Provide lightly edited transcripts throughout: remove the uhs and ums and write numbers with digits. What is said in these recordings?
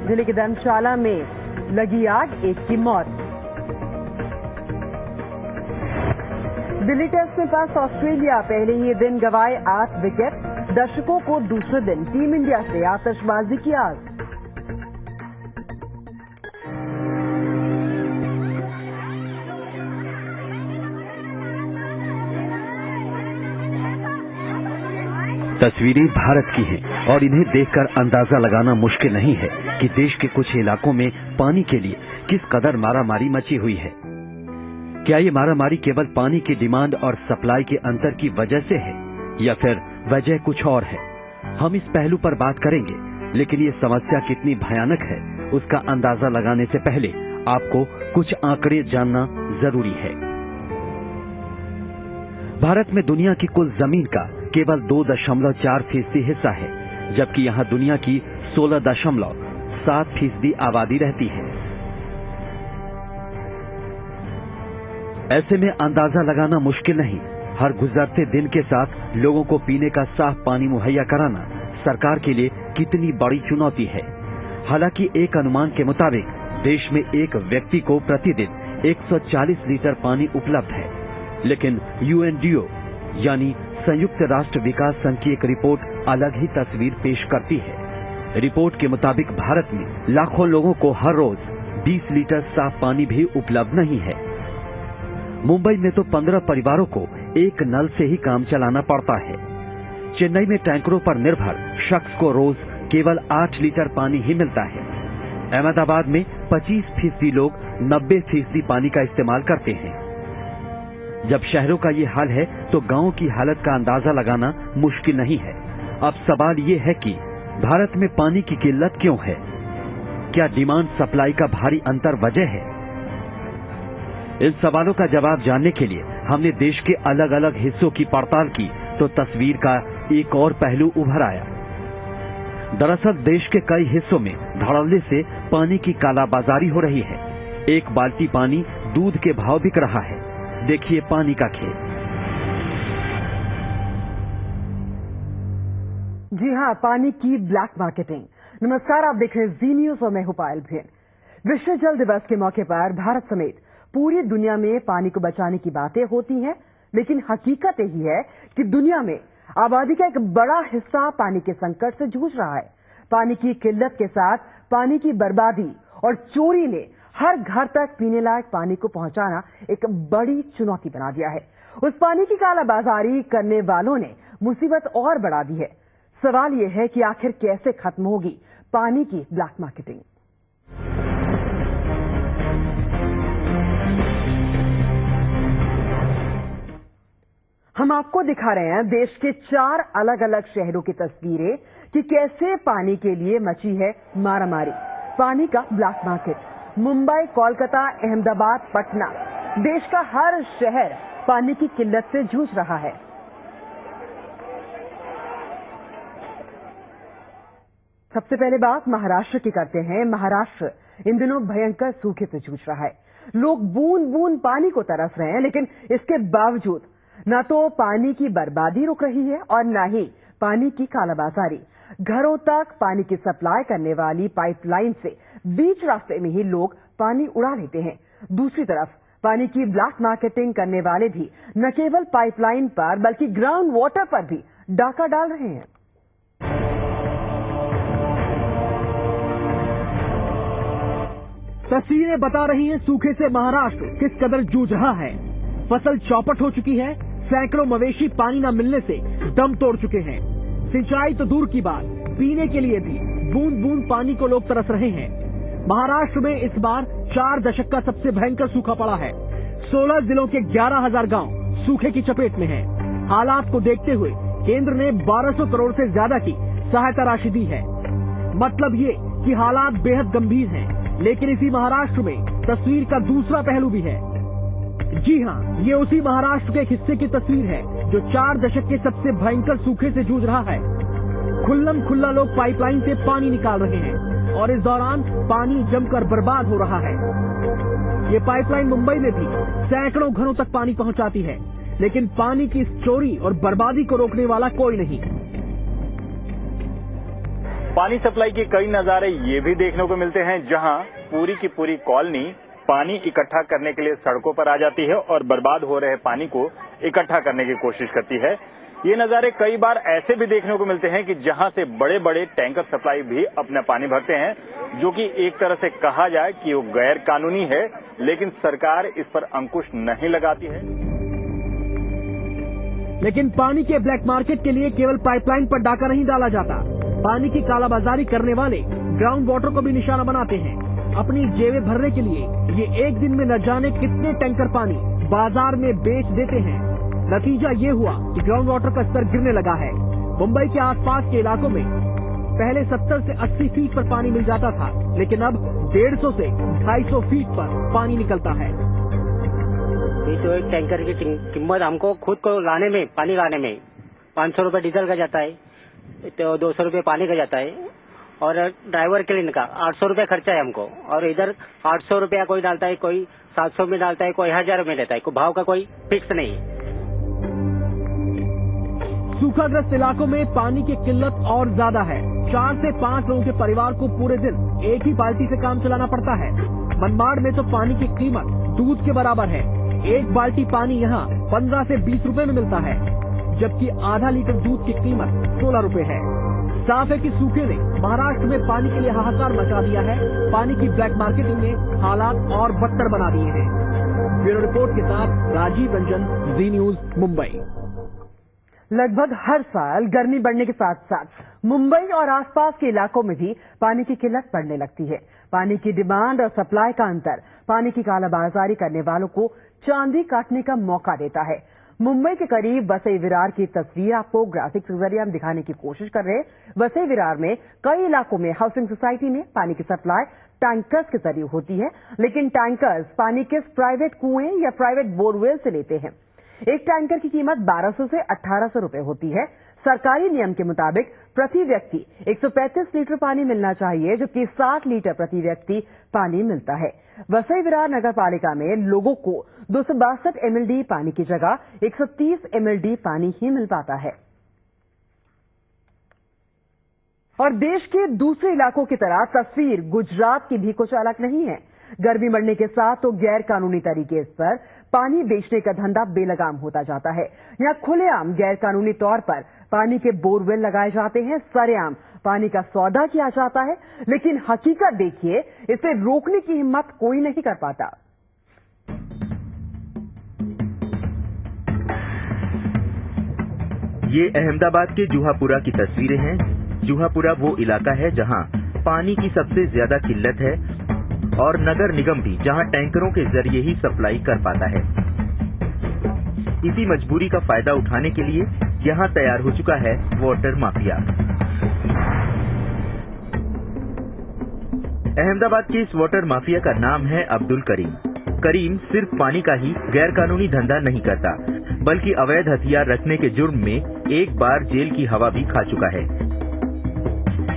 जिले के धर्मशाला में लगी आग, एक की मौत। दिल्ली टेस्ट में पास ऑस्ट्रेलिया, पहले ही दिन गंवाए 8 विकेट। दर्शकों को दूसरे दिन टीम इंडिया से आतिशबाजी की आग। तस्वीरें भारत की हैं और इन्हें देखकर अंदाजा लगाना मुश्किल नहीं है कि देश के कुछ इलाकों में पानी के लिए किस कदर मारामारी मची हुई है। क्या ये मारामारी केवल पानी की डिमांड और सप्लाई के अंतर की वजह से है या फिर वजह कुछ और है? हम इस पहलू पर बात करेंगे, लेकिन ये समस्या कितनी भयानक है उसका अंदाजा लगाने से पहले आपको कुछ आंकड़े जानना जरूरी है। भारत में दुनिया की कुल जमीन का केवल 2.4% हिस्सा है, जबकि यहाँ दुनिया की 16.7% आबादी रहती है। ऐसे में अंदाजा लगाना मुश्किल नहीं, हर गुजरते दिन के साथ लोगों को पीने का साफ पानी मुहैया कराना सरकार के लिए कितनी बड़ी चुनौती है। हालांकि एक अनुमान के मुताबिक देश में एक व्यक्ति को प्रतिदिन 140 लीटर पानी उपलब्ध है, लेकिन UNDO यानी संयुक्त राष्ट्र विकास संघ की एक रिपोर्ट अलग ही तस्वीर पेश करती है। रिपोर्ट के मुताबिक भारत में लाखों लोगों को हर रोज 20 लीटर साफ पानी भी उपलब्ध नहीं है। मुंबई में तो 15 परिवारों को एक नल से ही काम चलाना पड़ता है। चेन्नई में टैंकरों पर निर्भर शख्स को रोज केवल 8 लीटर पानी ही मिलता है। अहमदाबाद में 25% लोग 90% पानी का इस्तेमाल करते हैं। जब शहरों का ये हाल है तो गांवों की हालत का अंदाजा लगाना मुश्किल नहीं है। अब सवाल ये है कि भारत में पानी की किल्लत क्यों है? क्या डिमांड सप्लाई का भारी अंतर वजह है? इन सवालों का जवाब जानने के लिए हमने देश के अलग अलग हिस्सों की पड़ताल की तो तस्वीर का एक और पहलू उभर आया। दरअसल देश के कई हिस्सों में धड़ल्ले से पानी की कालाबाजारी हो रही है। एक बाल्टी पानी दूध के भाव बिक रहा है। देखिए पानी का खेल। जी हां, पानी की ब्लैक मार्केटिंग। नमस्कार, आप देख रहे हैं जी न्यूज और मैं हूं पायल भेन। विश्व जल दिवस के मौके पर भारत समेत पूरी दुनिया में पानी को बचाने की बातें होती हैं, लेकिन हकीकत यही है कि दुनिया में आबादी का एक बड़ा हिस्सा पानी के संकट से जूझ रहा है। पानी की किल्लत के साथ पानी की बर्बादी और चोरी ने हर घर तक पीने लायक पानी को पहुंचाना एक बड़ी चुनौती बना दिया है। उस पानी की कालाबाजारी करने वालों ने मुसीबत और बढ़ा दी है। सवाल यह है कि आखिर कैसे खत्म होगी पानी की ब्लैक मार्केटिंग? हम आपको दिखा रहे हैं देश के 4 अलग अलग शहरों की तस्वीरें कि कैसे पानी के लिए मची है मारामारी। पानी का ब्लैक मार्केट। मुंबई, कोलकाता, अहमदाबाद, पटना, देश का हर शहर पानी की किल्लत से जूझ रहा है। सबसे पहले बात महाराष्ट्र की करते हैं। महाराष्ट्र इन दिनों भयंकर सूखे से जूझ रहा है। लोग बूंद बूंद पानी को तरस रहे हैं, लेकिन इसके बावजूद न तो पानी की बर्बादी रुक रही है और न ही पानी की कालाबाजारी। घरों तक पानी की सप्लाई करने वाली पाइपलाइन से बीच रास्ते में ही लोग पानी उड़ा लेते हैं। दूसरी तरफ पानी की ब्लैक मार्केटिंग करने वाले भी न केवल पाइपलाइन पर बल्कि ग्राउंड वाटर पर भी डाका डाल रहे हैं। तस्वीरें बता रही हैं सूखे से महाराष्ट्र किस कदर जूझ रहा है। फसल चौपट हो चुकी है। सैकड़ों मवेशी पानी न मिलने से दम तोड़ चुके हैं। सिंचाई तो दूर की बात, पीने के लिए भी बूंद बूंद पानी को लोग तरस रहे हैं। महाराष्ट्र में इस बार 4 दशक का सबसे भयंकर सूखा पड़ा है। 16 जिलों के 11,000 गांव सूखे की चपेट में हैं। हालात को देखते हुए केंद्र ने 1200 करोड़ से ज्यादा की सहायता राशि दी है। मतलब ये कि हालात बेहद गंभीर हैं, लेकिन इसी महाराष्ट्र में तस्वीर का दूसरा पहलू भी है। जी हां, ये उसी महाराष्ट्र के एक हिस्से की तस्वीर है जो 4 दशक के सबसे भयंकर सूखे से जूझ रहा है। खुल्लम खुल्ला लोग पाइपलाइन से पानी निकाल रहे हैं और इस दौरान पानी जमकर बर्बाद हो रहा है। ये पाइपलाइन मुंबई में भी सैकड़ों घरों तक पानी पहुंचाती है, लेकिन पानी की इस चोरी और बर्बादी को रोकने वाला कोई नहीं। पानी सप्लाई के कई नजारे ये भी देखने को मिलते हैं जहां पूरी की पूरी कॉलोनी पानी इकट्ठा करने के लिए सड़कों पर आ जाती है और बर्बाद हो रहे पानी को इकट्ठा करने की कोशिश करती है। ये नजारे कई बार ऐसे भी देखने को मिलते हैं कि जहां से बड़े बड़े टैंकर सप्लाई भी अपना पानी भरते हैं, जो कि एक तरह से कहा जाए कि वो गैर कानूनी है, लेकिन सरकार इस पर अंकुश नहीं लगाती है। लेकिन पानी के ब्लैक मार्केट के लिए केवल पाइपलाइन पर डाका नहीं डाला जाता। पानी की कालाबाजारी करने वाले ग्राउंड वाटर को भी निशाना बनाते हैं। अपनी जेबें भरने के लिए ये एक दिन में न जाने कितने टैंकर पानी बाजार में बेच देते हैं। नतीजा ये हुआ कि ग्राउंड वाटर का स्तर गिरने लगा है। मुंबई के आसपास के इलाकों में पहले 70 से 80 फीट पर पानी मिल जाता था, लेकिन अब 150 से 250 फीट पर पानी निकलता है। तो एक टैंकर की कीमत हमको खुद को लाने में, पानी लाने में 500 रुपए डीजल का जाता है, तो 200 रुपए पानी का जाता है, और ड्राइवर के लिए का 800 रुपए खर्चा है हमको। और इधर 800 रुपया कोई डालता है, कोई 700 में डालता है, कोई 1000 में देता है, कोई भाव का कोई फिक्स नहीं है। सूखाग्रस्त इलाकों में पानी की किल्लत और ज्यादा है। 4 से 5 लोगों के परिवार को पूरे दिन एक ही बाल्टी से काम चलाना पड़ता है। मनमाड़ में तो पानी की कीमत दूध के बराबर है। एक बाल्टी पानी यहाँ 15 से 20 रुपए में मिलता है, जबकि आधा लीटर दूध की कीमत 16 रुपए है। साफ है कि सूखे ने महाराष्ट्र में पानी के लिए हाहाकार मचा दिया है। पानी की ब्लैक मार्केटिंग ने हालात और बदतर बना दिए हैं। ब्यूरो रिपोर्ट के साथ राजीव रंजन, जी न्यूज, मुंबई। लगभग हर साल गर्मी बढ़ने के साथ साथ मुंबई और आसपास के इलाकों में भी पानी की किल्लत पड़ने लगती है। पानी की डिमांड और सप्लाई का अंतर पानी की कालाबाजारी करने वालों को चांदी काटने का मौका देता है। मुंबई के करीब वसई विरार की तस्वीर आपको ग्राफिक्स के जरिए हम दिखाने की कोशिश कर रहे हैं। वसई विरार में कई इलाकों में हाउसिंग सोसाइटी में पानी की सप्लाई टैंकर्स के जरिए होती है, लेकिन टैंकर्स पानी किस प्राइवेट कुएं या प्राइवेट बोरवेल से लेते हैं। एक टैंकर की कीमत 1200 से 1800 रुपए होती है। सरकारी नियम के मुताबिक प्रति व्यक्ति 135 लीटर पानी मिलना चाहिए, जबकि 60 लीटर प्रति व्यक्ति पानी मिलता है। वसई विरार नगर पालिका में लोगों को 262 mld पानी की जगह 130 mld पानी ही मिल पाता है। और देश के दूसरे इलाकों की तरह तस्वीर गुजरात की भी कुछ अलग नहीं है। गर्मी बढ़ने के साथ तो गैर कानूनी तरीके पर पानी बेचने का धंधा बेलगाम होता जाता है। यहाँ खुलेआम गैर कानूनी तौर पर पानी के बोरवेल लगाए जाते हैं, सरेआम पानी का सौदा किया जाता है, लेकिन हकीकत देखिए, इसे रोकने की हिम्मत कोई नहीं कर पाता। ये अहमदाबाद के जुहापुरा की तस्वीरें हैं। जुहापुरा वो इलाका है जहां पानी की सबसे ज्यादा किल्लत है और नगर निगम भी जहां टैंकरों के जरिए ही सप्लाई कर पाता है। इसी मजबूरी का फायदा उठाने के लिए यहां तैयार हो चुका है वाटर माफिया। अहमदाबाद के इस वाटर माफिया का नाम है अब्दुल करीम। करीम सिर्फ पानी का ही गैर कानूनी धंधा नहीं करता, बल्कि अवैध हथियार रखने के जुर्म में एक बार जेल की हवा भी खा चुका है।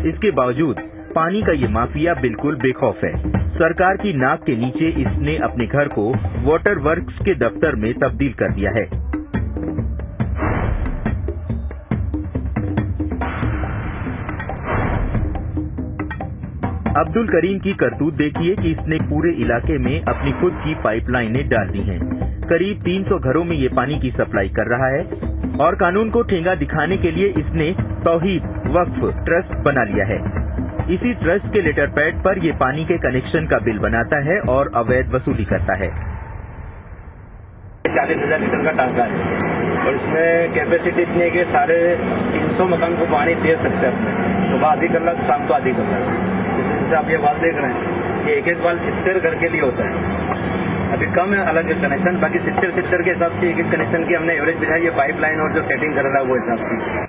इसके बावजूद पानी का ये माफिया बिल्कुल बेखौफ है। सरकार की नाक के नीचे इसने अपने घर को वाटर वर्क्स के दफ्तर में तब्दील कर दिया है। अब्दुल करीम की करतूत देखिए कि इसने पूरे इलाके में अपनी खुद की पाइपलाइनें डाल दी हैं। करीब 300 घरों में ये पानी की सप्लाई कर रहा है और कानून को ठेंगा दिखाने के लिए इसने तौहीद वक्फ ट्रस्ट बना लिया है। इसी ट्रस्ट के लेटर पैड पर ये पानी के कनेक्शन का बिल बनाता है और अवैध वसूली करता है। 40,000 लीटर का टांका है और इसमें कैपेसिटी इतनी है कि साढ़े 300 मकान को पानी दे सकते हैं। सुबह आधी कलाक, शाम को आधी कलाक। जैसे आप ये वाल देख रहे हैं कि एक वाल 70 घर के लिए होता है। अभी कम है अलग कनेक्शन, बाकी 70 के हिसाब से एक कनेक्शन की हमने एवरेज बिछाई है। पाइपलाइन और जो सेटिंग कर रहा है वो हिसाब से।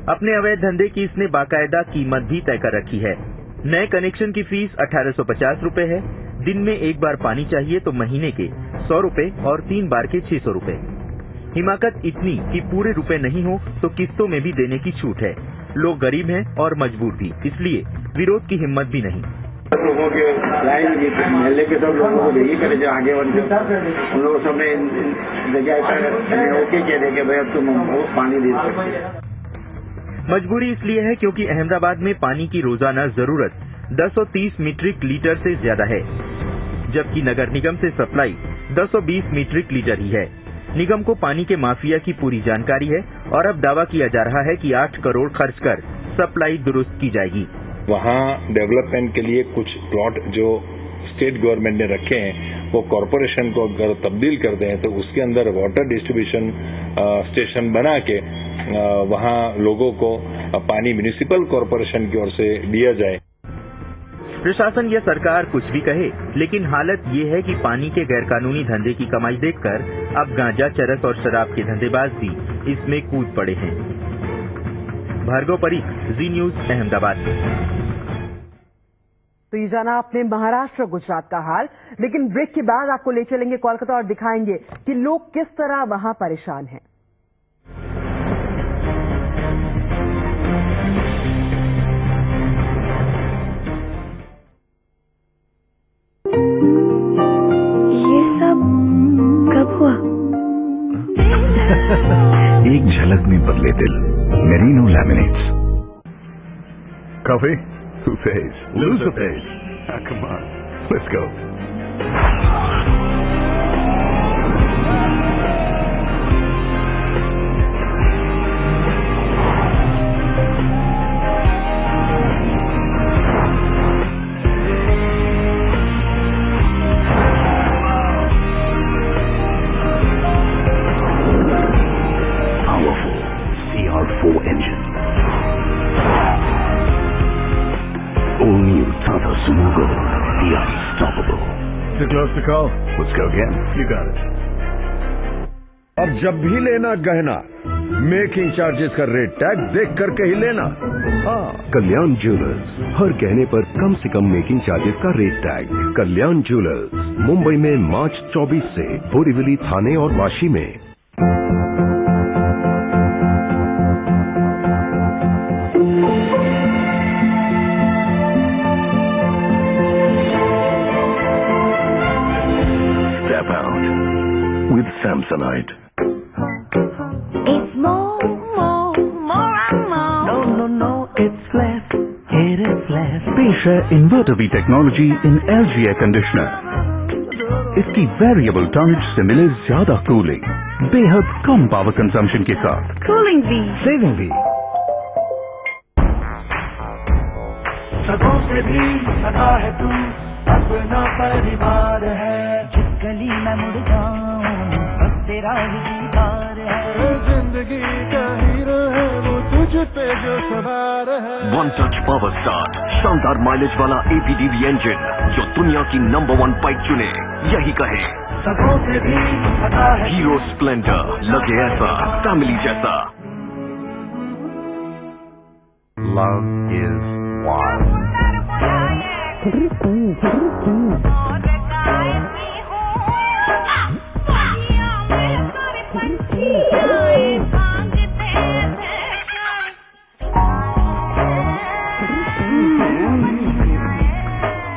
अपने अवैध धंधे की इसने बाकायदा कीमत भी तय कर रखी है। नए कनेक्शन की फीस 1850 रुपए है। दिन में एक बार पानी चाहिए तो महीने के 100 रुपए और 3 बार के 600 रुपए। हिमाकत इतनी कि पूरे रुपए नहीं हो तो किस्तों में भी देने की छूट है। लोग गरीब हैं और मजबूर भी, इसलिए विरोध की हिम्मत भी नहीं। लोगों के महल्ले के सब लोगों को यही करे जो आगे बढ़ उन लोगों सबने जगह ओके कह दे कि भाई अब तुम पानी दे सकते। मजबूरी इसलिए है क्योंकि अहमदाबाद में पानी की रोजाना जरूरत 230 मीट्रिक लीटर से ज्यादा है, जबकि नगर निगम से सप्लाई 220 मीट्रिक लीटर ही है। निगम को पानी के माफिया की पूरी जानकारी है और अब दावा किया जा रहा है कि 8 करोड़ खर्च कर सप्लाई दुरुस्त की जाएगी। वहाँ डेवलपमेंट के लिए कुछ प्लॉट जो स्टेट गवर्नमेंट ने रखे हैं वो कॉरपोरेशन को अगर तब्दील कर दें तो उसके अंदर वाटर डिस्ट्रीब्यूशन स्टेशन बना के वहाँ लोगों को पानी म्युनिसिपल कॉरपोरेशन की ओर से दिया जाए। प्रशासन या सरकार कुछ भी कहे, लेकिन हालत ये है कि पानी के गैरकानूनी धंधे की कमाई देखकर अब गांजा, चरस और शराब के धंधेबाज भी इसमें कूद पड़े हैं। भार्गव परीख, जी न्यूज, अहमदाबाद। तो ये जाना आपने महाराष्ट्र गुजरात का हाल, लेकिन ब्रेक के बाद आपको ले चलेंगे कोलकाता और दिखाएंगे कि लोग किस तरह वहां परेशान हैं। ये सब कब हुआ? एक झलक में बदले दिल, merino laminates. Coffee? Who pays? Loser pays. Ah, come on, let's go. Powerful CR4 engine. All new Tata Sumugo, the unstoppable. Too close to call? Let's go again. You got it. अब जब भी लेना गहना, making charges का rate tag देख करके ही लेना। हाँ, कल्याण ज्वेलर्स, हर गहने पर कम से कम मेकिंग चार्जेस का रेट टैग। कल्याण ज्वेलर्स, मुंबई में मार्च 24 से बोरीवली, थाने और वाशी में। Step out with Samsonite. It's more and more. No, it's less. It is less. पेश है inverter V technology in LG air conditioner. इसकी वेरिएबल टर्न्स से मिले ज्यादा कूलिंग, बेहद कम पावर कंजम्पशन के साथ। Cooling V. सेविंग भी। सदों से भी सदा है तू, अपना परिवार है। जिस गली में मुड़ जाऊं बस तेरा ही दीदार है। जिंदगी का हीरो है वो तुझ पे जो सवार है। वन टच पावर स्टार्ट, शानदार माइलेज वाला APDV इंजन जो दुनिया की नंबर 1 बाइक चुने, यही कहे। सदों से भी सदा है हीरो स्प्लेंडर, लगे ऐसा फैमिली जैसा। Love is wild.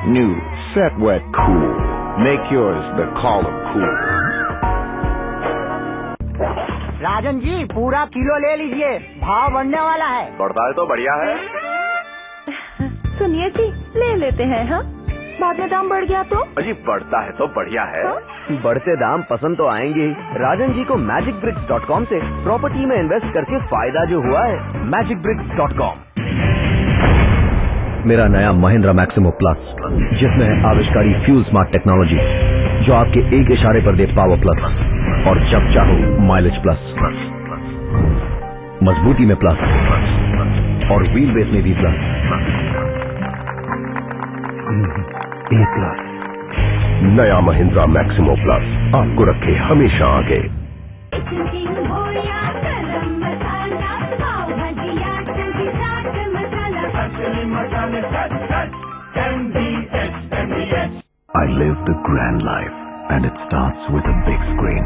New Set Wet Cool. Make yours the call of cool. Rajan ji पूरा किलो ले लीजिए, भाव बढ़ने वाला है। बढ़ता है तो बढ़िया है। सुनिए जी, ले लेते हैं। हाँ, बाद में दाम बढ़ गया तो? अजी बढ़ता है तो बढ़िया है। बढ़ते दाम पसंद तो आएंगे ही। राजन जी को magicbricks.com से प्रॉपर्टी में इन्वेस्ट करके फायदा जो हुआ है, magicbricks.com। मेरा नया महिंद्रा मैक्सिमो प्लस, जिसमें है आविष्कारी फ्यूल स्मार्ट टेक्नोलॉजी, जो आपके एक इशारे पर दे पावर प्लस और जब चाहो माइलेज प्लस, मजबूती में प्लस और व्हील बेस में भी प्लस। ए प्लस, नया महिंद्रा मैक्सिमो प्लस आपको रखे हमेशा आगे। I live the grand life, and it starts with a big screen.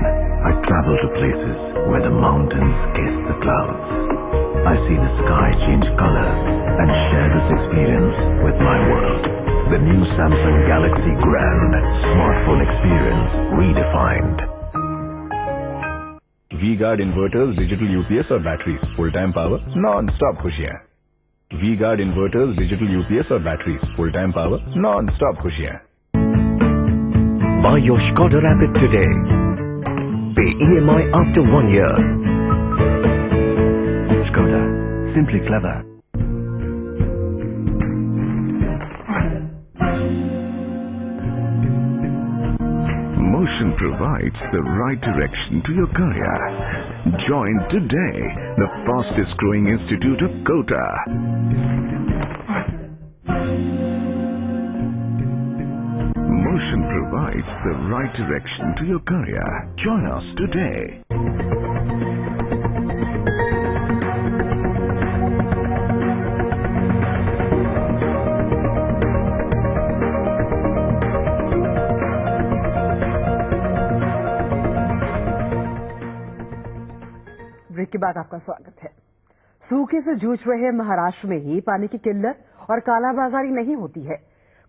I travel to places where the mountains kiss the clouds. I see the sky change colors and share this experience with my world. The new Samsung Galaxy Grand smartphone experience redefined. V-Guard inverters, digital UPS और batteries, full time power, non stop खुशियाँ। V-Guard inverters, digital UPS और batteries, full time power, non stop खुशियाँ। Buy your Skoda Rapid today. Pay EMI after 1 year. Skoda, simply clever. Motion provides the right direction to your career. Join today the fastest growing institute of Kota. Motion provides the right direction to your career. Join us today. Break के बाद आपका स्वागत है। सूखे से जूझ रहे महाराष्ट्र में ही पानी की किल्लत और कालाबाजारी नहीं होती है।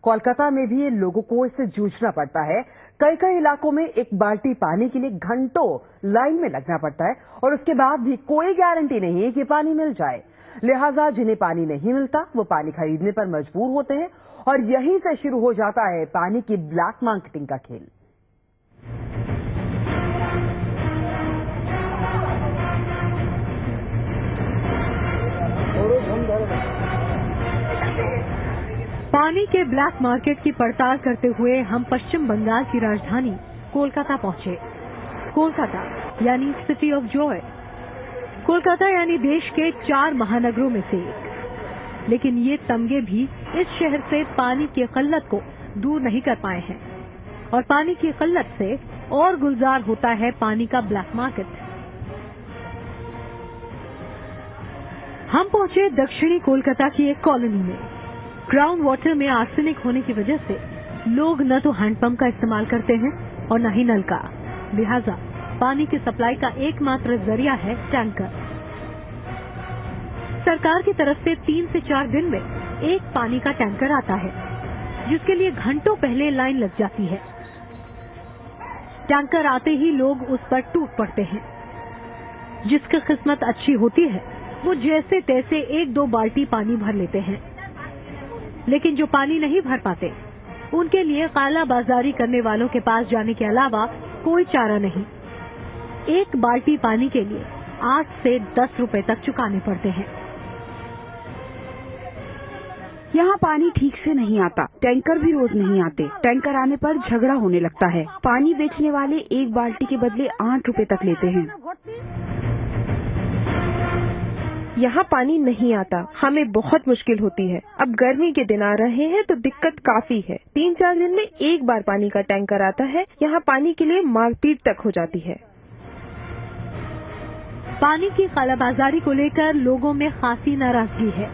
कोलकाता में भी लोगों को इससे जूझना पड़ता है। कई कई इलाकों में एक बाल्टी पानी के लिए घंटों लाइन में लगना पड़ता है और उसके बाद भी कोई गारंटी नहीं है कि पानी मिल जाए। लिहाजा जिन्हें पानी नहीं मिलता वो पानी खरीदने पर मजबूर होते हैं और यहीं से शुरू हो जाता है पानी की ब्लैक मार्केटिंग का खेल। पानी के ब्लैक मार्केट की पड़ताल करते हुए हम पश्चिम बंगाल की राजधानी कोलकाता पहुंचे। कोलकाता यानी सिटी ऑफ जॉय। कोलकाता यानी देश के 4 महानगरों में से एक। लेकिन ये तमगे भी इस शहर से पानी की किल्लत को दूर नहीं कर पाए हैं और पानी की किल्लत से और गुलजार होता है पानी का ब्लैक मार्केट। हम पहुंचे दक्षिणी कोलकाता की एक कॉलोनी में। ग्राउंड वाटर में आर्सेनिक होने की वजह से लोग न तो हैंडपंप का इस्तेमाल करते हैं और न ही नल का। लिहाजा पानी की सप्लाई का एकमात्र जरिया है टैंकर। सरकार की तरफ से 3 से 4 दिन में एक पानी का टैंकर आता है, जिसके लिए घंटों पहले लाइन लग जाती है। टैंकर आते ही लोग उस पर टूट पड़ते हैं। जिसकी किस्मत अच्छी होती है वो जैसे तैसे 1-2 बाल्टी पानी भर लेते हैं, लेकिन जो पानी नहीं भर पाते उनके लिए काला बाजारी करने वालों के पास जाने के अलावा कोई चारा नहीं। एक बाल्टी पानी के लिए 8 से 10 रुपए तक चुकाने पड़ते हैं। यहाँ पानी ठीक से नहीं आता, टैंकर भी रोज नहीं आते। टैंकर आने पर झगड़ा होने लगता है। पानी बेचने वाले एक बाल्टी के बदले 8 रुपए तक लेते हैं। यहाँ पानी नहीं आता, हमें बहुत मुश्किल होती है। अब गर्मी के दिन आ रहे हैं तो दिक्कत काफी है। 3-4 दिन में एक बार पानी का टैंकर आता है। यहाँ पानी के लिए मारपीट तक हो जाती है। पानी की कालाबाजारी को लेकर लोगों में खासी नाराजगी है।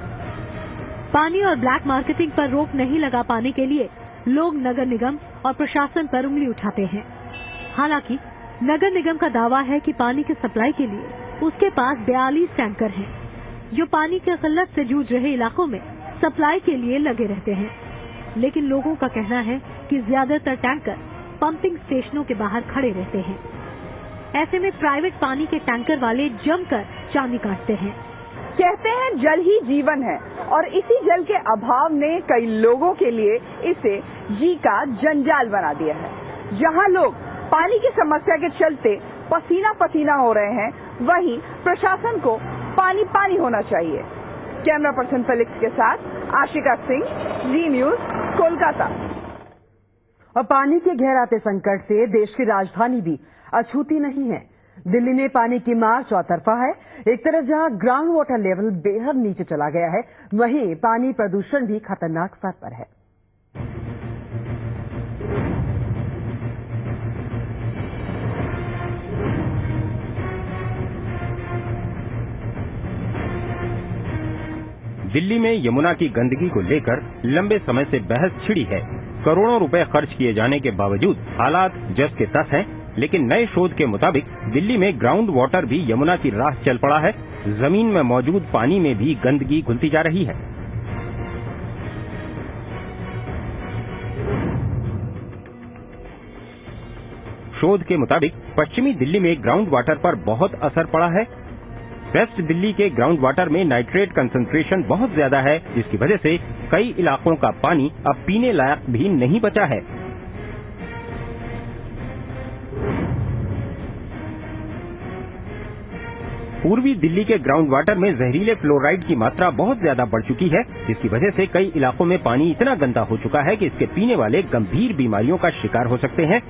पानी और ब्लैक मार्केटिंग पर रोक नहीं लगा पाने के लिए लोग नगर निगम और प्रशासन पर उंगली उठाते हैं। हालांकि नगर निगम का दावा है कि पानी की सप्लाई के लिए उसके पास 42 टैंकर हैं, जो पानी की किल्लत से जूझ रहे इलाकों में सप्लाई के लिए लगे रहते हैं। लेकिन लोगों का कहना है कि ज्यादातर टैंकर पंपिंग स्टेशनों के बाहर खड़े रहते हैं। ऐसे में प्राइवेट पानी के टैंकर वाले जमकर चांदी काटते हैं। कहते हैं जल ही जीवन है और इसी जल के अभाव ने कई लोगों के लिए इसे जी का जंजाल बना दिया है। जहां लोग पानी की समस्या के चलते पसीना पसीना हो रहे हैं, वहीं प्रशासन को पानी पानी होना चाहिए। कैमरा पर्सन फेलिक्स के साथ आशिका सिंह, जी न्यूज, कोलकाता। और पानी के गहराते संकट से देश की राजधानी भी अछूती नहीं है। दिल्ली में पानी की मार चौतरफा है। एक तरफ जहां ग्राउंड वाटर लेवल बेहद नीचे चला गया है, वहीं पानी प्रदूषण भी खतरनाक स्तर पर है। दिल्ली में यमुना की गंदगी को लेकर लंबे समय से बहस छिड़ी है। करोड़ों रुपए खर्च किए जाने के बावजूद हालात जस के तस हैं, लेकिन नए शोध के मुताबिक दिल्ली में ग्राउंड वाटर भी यमुना की राह चल पड़ा है। जमीन में मौजूद पानी में भी गंदगी घुलती जा रही है। शोध के मुताबिक पश्चिमी दिल्ली में ग्राउंड वाटर पर बहुत असर पड़ा है। वेस्ट दिल्ली के ग्राउंड वाटर में नाइट्रेट कंसंट्रेशन बहुत ज्यादा है, जिसकी वजह से कई इलाकों का पानी अब पीने लायक भी नहीं बचा है। पूर्वी दिल्ली के ग्राउंड वाटर में जहरीले फ्लोराइड की मात्रा बहुत ज्यादा बढ़ चुकी है, जिसकी वजह से कई इलाकों में पानी इतना गंदा हो चुका है कि इसके पीने वाले गंभीर बीमारियों का शिकार हो सकते हैं।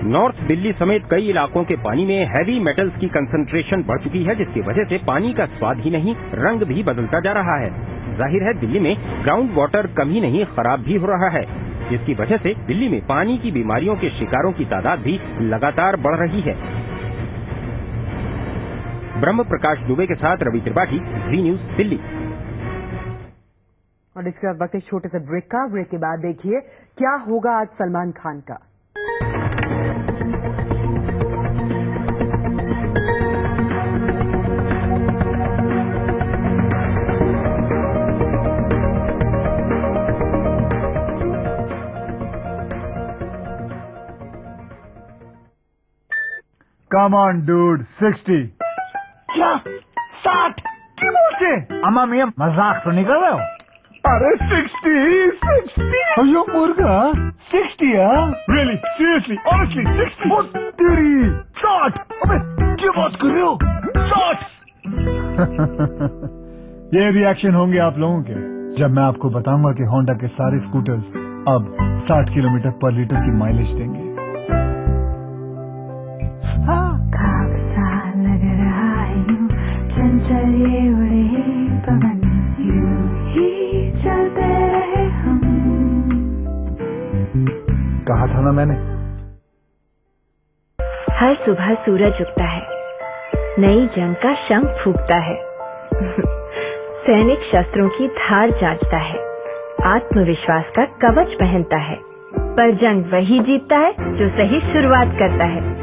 नॉर्थ दिल्ली समेत कई इलाकों के पानी में हैवी मेटल्स की कंसंट्रेशन बढ़ चुकी है, जिसकी वजह से पानी का स्वाद ही नहीं, रंग भी बदलता जा रहा है। जाहिर है दिल्ली में ग्राउंड वाटर कम ही नहीं खराब भी हो रहा है, जिसकी वजह से दिल्ली में पानी की बीमारियों के शिकारों की तादाद भी लगातार बढ़ रही है। ब्रह्म प्रकाश दुबे के साथ रवि त्रिपाठी, जी न्यूज, दिल्ली। और इसके बाद वक्त एक छोटे से ब्रेक के बाद देखिए क्या होगा आज सलमान खान का। Come on, dude. 60. क्या 60? क्या बोलते? अम्मा मियाँ मजाक तो नहीं कर रहे हो? अरे 60. अयो मुर्गा 60 हाँ? Really? Seriously? Honestly? 60? वो तेरी 60. अबे क्या बात कर रहे हो? 60. ये रिएक्शन होंगे आप लोगों के जब मैं आपको बताऊंगा कि होंडा के सारे स्कूटर्स अब 60 किलोमीटर पर लीटर की माइलेज देंगे। लग रहा है यूं चंचले उड़े पवन यूं ही चलते रहे हम। कहा था ना मैंने। हर सुबह सूरज उगता है, नई जंग का शंख फूंकता है, सैनिक शस्त्रों की धार जांचता है, आत्मविश्वास का कवच पहनता है, पर जंग वही जीतता है जो सही शुरुआत करता है।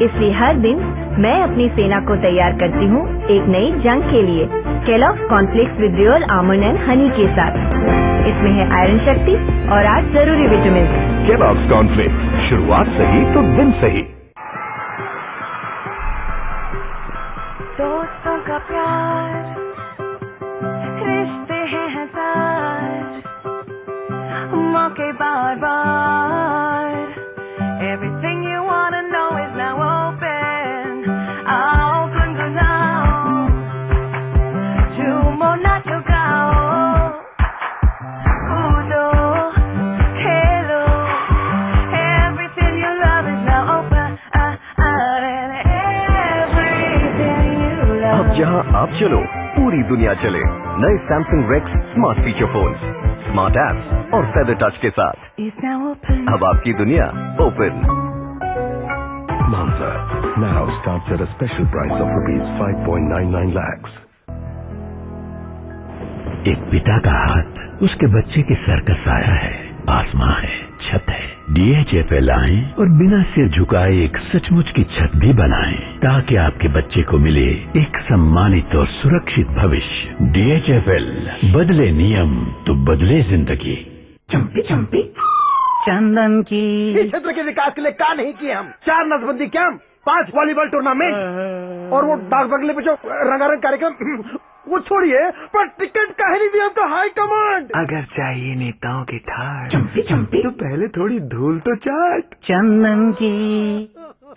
इसलिए हर दिन मैं अपनी सेना को तैयार करती हूँ एक नई जंग के लिए Kellogg's cornflakes with real almond and honey के साथ। इसमें है आयरन शक्ति और 8 जरूरी विटामिन। केलॉग्स कॉर्नफ्लेक्स, शुरुआत सही तो दिन सही। दोस्तों का प्यार, रिश्ते हैं हजार, मौके बार बार। Everything you wanna know is now open. Open to now. Chumo na chukao. Udo, hello. Everything you love is now open. And everything you love. अब जहां आप चलो पूरी दुनिया चले। नए Samsung Rex smart feature phones, smart apps और feather touch के साथ is now open. अब आपकी दुनिया open. Monza now starts at a special price of rupees 5.99 lakhs. एक पिता का हाथ उसके बच्चे के सर का साया है, आसमां है, छत है। DHFL आए और बिना सिर झुकाए एक सचमुच की छत भी बनाएं, ताकि आपके बच्चे को मिले एक सम्मानित और सुरक्षित भविष्य। DHFL, बदले नियम तो बदले जिंदगी। चंपी चंपी चंदन की इस क्षेत्र के विकास के लिए क्या नहीं किए हम। 4 नसबंदी कैंप, 5 वॉलीबॉल टूर्नामेंट और वो डाक बंगले पे जो रंगारंग कार्यक्रम, वो छोड़िए, पर टिकट काहे नहीं दिया हमको हाई कमांड। अगर चाहिए नेताओं की ठाट चंपी चंपी तो पहले थोड़ी धूल तो चाट। चंदन की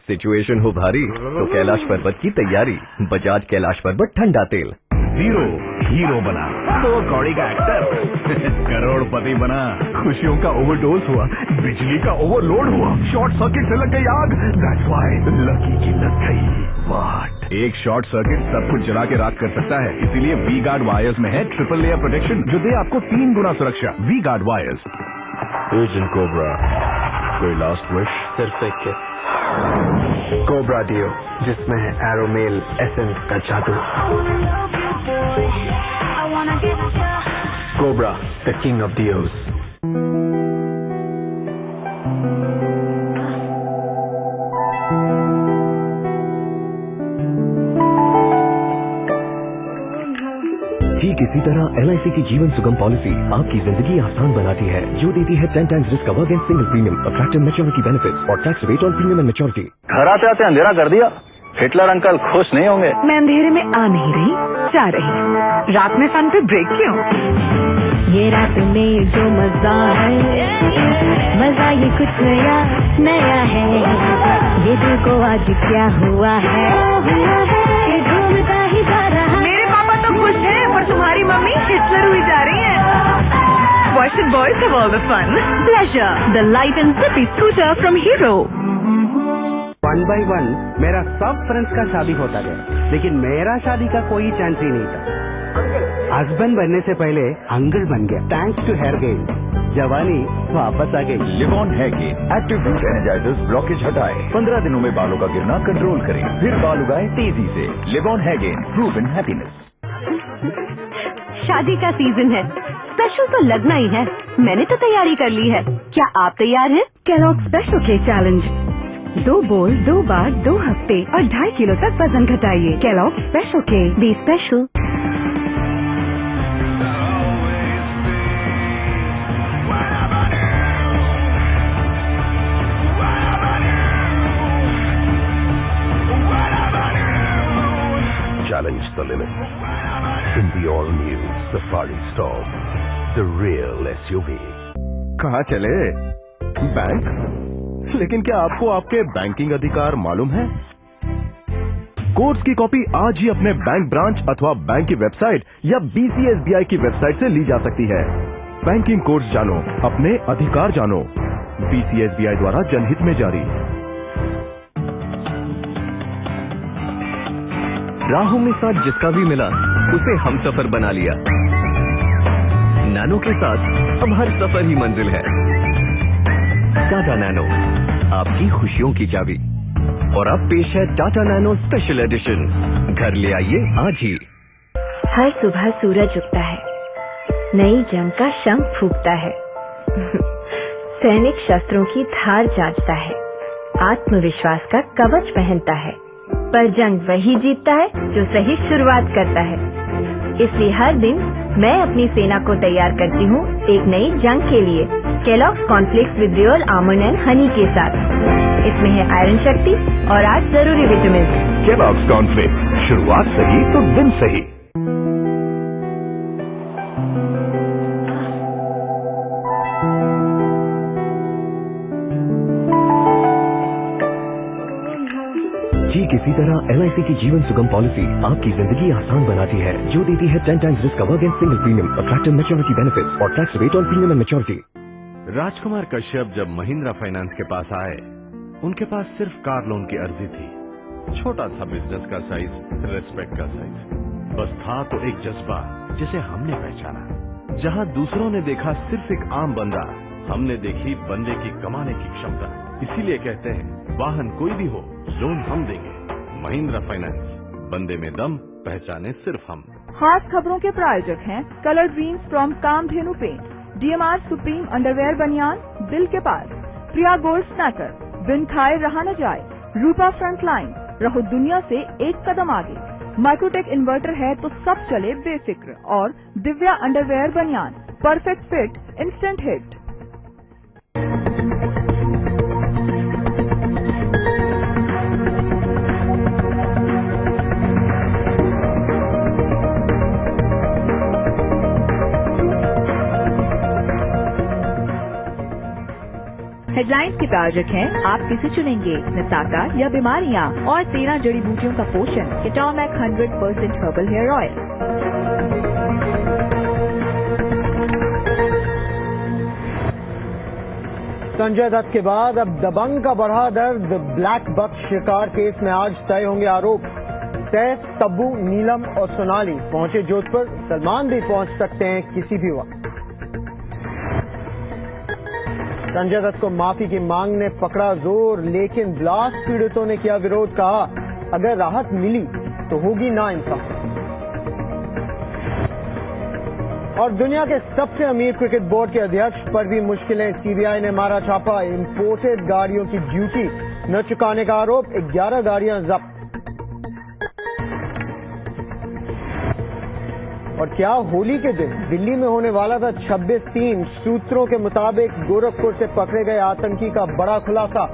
सिचुएशन हो भारी तो कैलाश पर्वत की तैयारी। बजाज कैलाश पर्वत ठंडा तेल। हीरो बना तो कौड़ी का एक्टर, करोड़पति बना, खुशियों का ओवरडोज हुआ, बिजली का ओवरलोड हुआ, शॉर्ट सर्किट से लग गई आग, दैट्स व्हाई लकी की लग गई वाट। एक शॉर्ट सर्किट सब कुछ जला के राख कर सकता है, इसीलिए वी गार्ड वायर्स में है ट्रिपल लेयर प्रोटेक्शन जो दे आपको 3 गुना सुरक्षा। V guard wires. Agent cobra, कोई लास्ट विश? सिर्फ एक कोबरा डियो, जिसमें है एरोमेल एसेंस का जादू। Cobra, the king of deos. ठीक इसी तरह LIC की जीवन सुगम पॉलिसी आपकी जिंदगी आसान बनाती है, जो देती है 10 times risk cover against single premium, attractive maturity benefits और tax rebate on premium and maturity। घर आते आते अंधेरा कर दिया, हिटलर अंकल खुश नहीं होंगे। मैं अंधेरे में आ नहीं रही, जा रही। रात में फन पे ब्रेक क्यों? ये रात में जो मजा है, मजा ये कुछ नया नया है। ये दिल को आज क्या हुआ है, ये घूमता ही जा रहा। मेरे पापा तो खुश हैं, पर तुम्हारी मम्मी हिटलर हुई जा रही है। Why should boys have all the fun? Pleasure, the light and zippy scooter from Hero. 1 by 1 मेरा सब फ्रेंड्स का शादी होता गया, लेकिन मेरा शादी का कोई चांस ही नहीं था। हस्बैंड बनने से पहले अंकल बन गया, थैंक्स टू हेयर गेन। जवानी वापस आ गई। Livon hair gain active root energisers blockage हटाए, 15 दिनों में बालों का गिरना कंट्रोल करें, फिर बाल उगाए तेजी से। Livon hair gain, proven happiness. शादी का सीजन है, स्पेशल तो लगना ही है। मैंने तो तैयारी कर ली है, क्या आप तैयार हैं? केलॉग स्पेशल के चैलेंज, 2 बोल 2 बार 2 हफ्ते और 2.5 किलो तक वजन घटाइए। Kellogg special K, B special. Challenge the limit in the all-new Safari Storm, the real SUV। कहाँ चले? बैंक? लेकिन क्या आपको आपके बैंकिंग अधिकार मालूम है? कोर्स की कॉपी आज ही अपने बैंक ब्रांच अथवा बैंक की वेबसाइट या BCSBI की वेबसाइट से ली जा सकती है। बैंकिंग कोर्स जानो, अपने अधिकार जानो। BCSBI द्वारा जनहित में जारी। राहों में साथ जिसका भी मिला उसे हम सफर बना लिया। नैनो के साथ अब हर सफर ही मंजिल है। टाटा नैनो, आपकी खुशियों की चाबी। और अब पेश है टाटा नैनो स्पेशल एडिशन, घर ले आइए आज ही। हर सुबह सूरज उगता है, नई जंग का शंख फूंकता है। सैनिक शस्त्रों की धार जांचता है, आत्मविश्वास का कवच पहनता है। पर जंग वही जीतता है जो सही शुरुआत करता है। इसलिए हर दिन मैं अपनी सेना को तैयार करती हूँ एक नई जंग के लिए, Kellogg's cornflakes with real almond and honey के साथ। इसमें है आयरन शक्ति और 8 जरूरी विटामिन। केलॉग्स कॉर्नफ्लेक्स, शुरुआत सही तो दिन सही। ठीक इसी तरह LIC की जीवन सुगम पॉलिसी आपकी जिंदगी आसान बनाती है, जो देती है 10 times risk cover against single premium, attractive maturity benefits और tax rebate on premium and maturity। राजकुमार कश्यप जब महिंद्रा फाइनेंस के पास आए, उनके पास सिर्फ कार लोन की अर्जी थी। छोटा था बिजनेस का साइज, रेस्पेक्ट का साइज, बस था तो एक जज्बा जिसे हमने पहचाना। जहाँ दूसरों ने देखा सिर्फ एक आम बंदा, हमने देखी बंदे की कमाने की क्षमता। इसीलिए कहते हैं वाहन कोई भी हो, लोन हम देंगे। महिंद्रा फाइनेंस, बंदे में दम, पहचाने सिर्फ हम। खास खबरों के प्रायोजक हैं colour dreams from Kamdhenu paint, DMR supreme underwear बनियान, दिल के पास, प्रिया गोल्ड स्नैकर, बिन खाए रहा न जाए, रूपा फ्रंटलाइन, रहो दुनिया से एक कदम आगे, माइक्रोटेक इन्वर्टर है तो सब चले बेफिक्र, और दिव्या अंडरवेयर बनियान, perfect fit, instant hit. Headlines के प्रायोजक हैं आप किसे चुनेंगे, नसाका या बीमारियां, और 13 जड़ी बूटियों का पोषण, Ketomac 100% herbal hair oil. Sanjay Dutt के बाद अब दबंग का बढ़ा दर्द, ब्लैक बक शिकार केस में आज तय होंगे आरोप। तय तब्बू, नीलम और सोनाली पहुंचे जोधपुर, सलमान भी पहुंच सकते हैं किसी भी वक्त। संजय दत्त को माफी की मांग ने पकड़ा जोर, लेकिन ब्लास्ट पीड़ितों ने किया विरोध। कहा अगर राहत मिली तो होगी नाइंसाफी। और दुनिया के सबसे अमीर क्रिकेट बोर्ड के अध्यक्ष पर भी मुश्किलें, CBI ने मारा छापा। इंपोर्टेड गाड़ियों की ड्यूटी न चुकाने का आरोप, 11 गाड़ियां जब्त। और क्या होली के दिन दिल्ली में होने वाला था 26/3? सूत्रों के मुताबिक गोरखपुर से पकड़े गए आतंकी का बड़ा खुलासा।